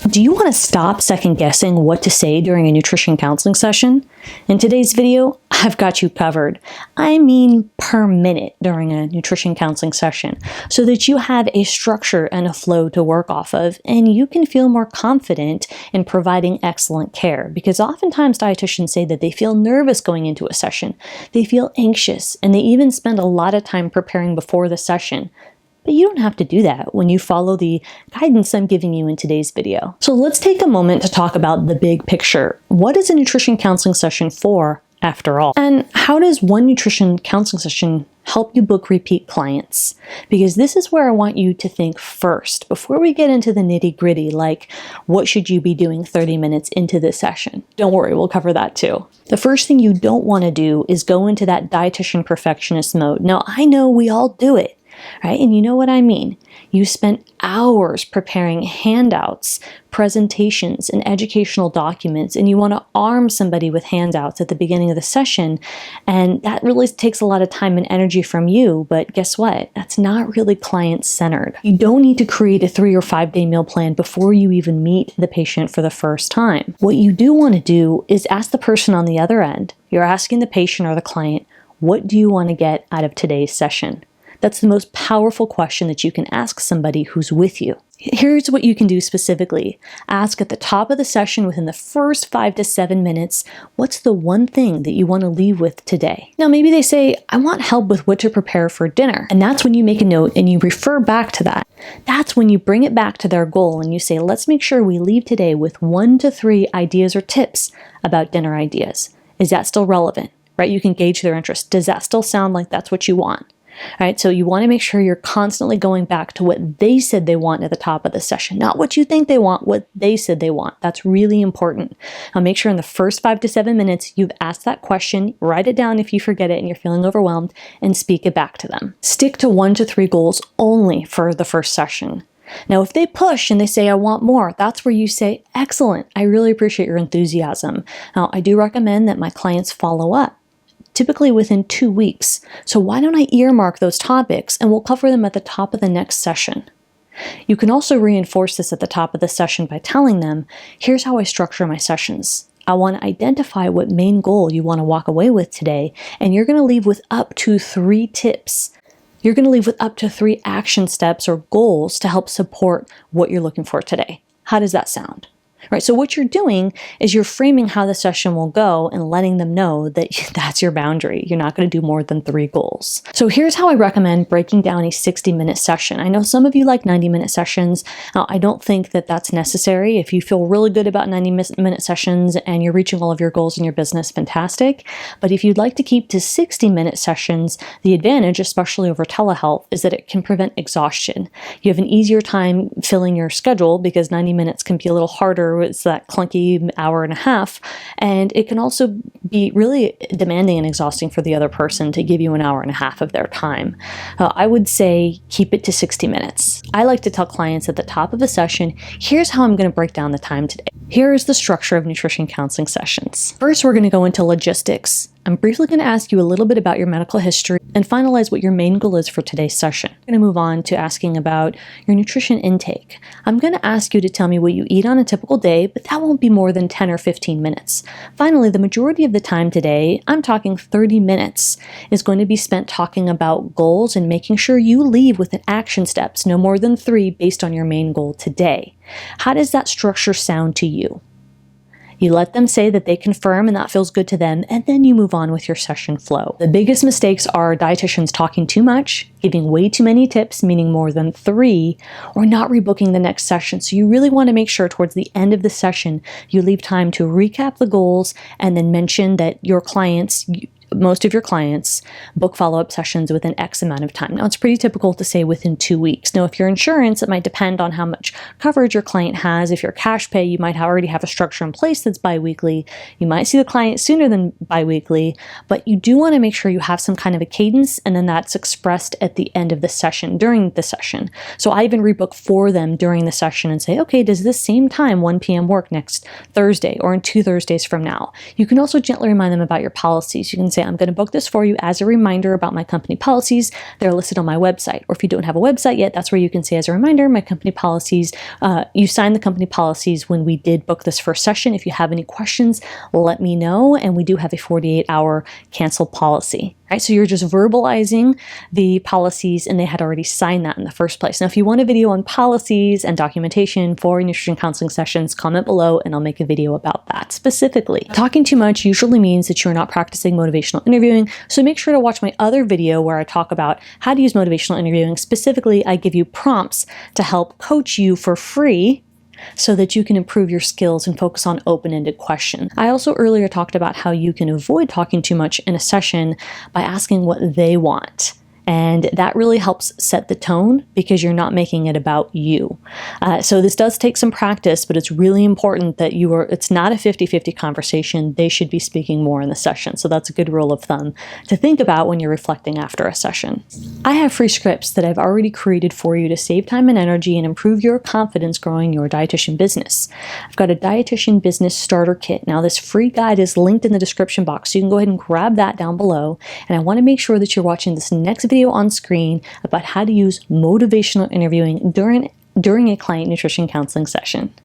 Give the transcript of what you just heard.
Do you want to stop second guessing what to say during a nutrition counseling session? In today's video, I've got you covered. I mean per minute during a nutrition counseling session, so that you have a structure and a flow to work off of, and you can feel more confident in providing excellent care. Because oftentimes dietitians say that they feel nervous going into a session, they feel anxious, and they even spend a lot of time preparing before the session. But you don't have to do that when you follow the guidance I'm giving you in today's video. So let's take a moment to talk about the big picture. What is a nutrition counseling session for, after all? And how does one nutrition counseling session help you book repeat clients? Because this is where I want you to think first, before we get into the nitty-gritty, like what should you be doing 30 minutes into this session? Don't worry, we'll cover that too. The first thing you don't want to do is go into that dietitian perfectionist mode. Now, I know we all do it. Right? And you know what I mean. You spent hours preparing handouts, presentations, and educational documents, and you want to arm somebody with handouts at the beginning of the session, and that really takes a lot of time and energy from you, but guess what? That's not really client-centered. You don't need to create a 3 or 5 day meal plan before you even meet the patient for the first time. What you do want to do is ask the person on the other end. You're asking the patient or the client, what do you want to get out of today's session? That's the most powerful question that you can ask somebody who's with you. Here's what you can do specifically. Ask at the top of the session within the first 5 to 7 minutes, what's the one thing that you want to leave with today? Now, maybe they say, I want help with what to prepare for dinner. And that's when you make a note and you refer back to that. That's when you bring it back to their goal and you say, let's make sure we leave today with 1 to 3 ideas or tips about dinner ideas. Is that still relevant? Right? You can gauge their interest. Does that still sound like that's what you want? All right, so you want to make sure you're constantly going back to what they said they want at the top of the session, not what you think they want, what they said they want. That's really important. Now make sure in the first 5 to 7 minutes you've asked that question, write it down if you forget it and you're feeling overwhelmed, and speak it back to them. Stick to 1 to 3 goals only for the first session. Now, if they push and they say, I want more, that's where you say, excellent, I really appreciate your enthusiasm. Now, I do recommend that my clients follow up, typically within 2 weeks. So why don't I earmark those topics and we'll cover them at the top of the next session. You can also reinforce this at the top of the session by telling them, here's how I structure my sessions. I want to identify what main goal you want to walk away with today, and you're going to leave with up to 3 tips. You're going to leave with up to 3 action steps or goals to help support what you're looking for today. How does that sound? Right, so what you're doing is you're framing how the session will go and letting them know that that's your boundary. You're not going to do more than 3 goals. So here's how I recommend breaking down a 60-minute session. I know some of you like 90-minute sessions. Now, I don't think that that's necessary. If you feel really good about 90-minute sessions and you're reaching all of your goals in your business, fantastic. But if you'd like to keep to 60-minute sessions, the advantage, especially over telehealth, is that it can prevent exhaustion. You have an easier time filling your schedule because 90 minutes can be a little harder. It's that clunky hour and a half, and it can also be really demanding and exhausting for the other person to give you an hour and a half of their time. I would say keep it to 60 minutes. I like to tell clients at the top of a session, here's how I'm going to break down the time today. Here is the structure of nutrition counseling sessions. First, we're going to go into logistics. I'm briefly going to ask you a little bit about your medical history and finalize what your main goal is for today's session. I'm going to move on to asking about your nutrition intake. I'm going to ask you to tell me what you eat on a typical day, but that won't be more than 10 or 15 minutes. Finally, the majority of the time today, I'm talking 30 minutes, is going to be spent talking about goals and making sure you leave with action steps, no more than 3 based on your main goal today. How does that structure sound to you? You let them say that they confirm and that feels good to them, and then you move on with your session flow. The biggest mistakes are dietitians talking too much, giving way too many tips, meaning more than 3, or not rebooking the next session. So you really want to make sure towards the end of the session, you leave time to recap the goals and then mention that your clients, most of your clients book follow-up sessions within X amount of time. Now, it's pretty typical to say within 2 weeks. Now, if you're insurance, it might depend on how much coverage your client has. If you're cash pay, you might already have a structure in place that's biweekly. You might see the client sooner than biweekly, but you do want to make sure you have some kind of a cadence, and then that's expressed at the end of the session, during the session. So I even rebook for them during the session and say, okay, does this same time, 1 p.m. work next Thursday or in 2 Thursdays from now? You can also gently remind them about your policies. You can say, say, I'm going to book this for you as a reminder about my company policies. They're listed on my website. Or if you don't have a website yet, that's where you can say as a reminder, my company policies. You signed the company policies when we did book this first session. If you have any questions, let me know. And we do have a 48-hour cancel policy. Right, so you're just verbalizing the policies and they had already signed that in the first place. Now, if you want a video on policies and documentation for nutrition counseling sessions, comment below and I'll make a video about that specifically. Talking too much usually means that you're not practicing motivational interviewing, so make sure to watch my other video where I talk about how to use motivational interviewing. Specifically, I give you prompts to help coach you for free so that you can improve your skills and focus on open-ended questions. I also earlier talked about how you can avoid talking too much in a session by asking what they want. And that really helps set the tone because you're not making it about you. So this does take some practice, but it's really important that it's not a 50-50 conversation. They should be speaking more in the session. So that's a good rule of thumb to think about when you're reflecting after a session. I have free scripts that I've already created for you to save time and energy and improve your confidence growing your dietitian business. I've got a dietitian business starter kit. Now this free guide is linked in the description box, so you can go ahead and grab that down below. And I want to make sure that you're watching this next video on screen about how to use motivational interviewing during a client nutrition counseling session.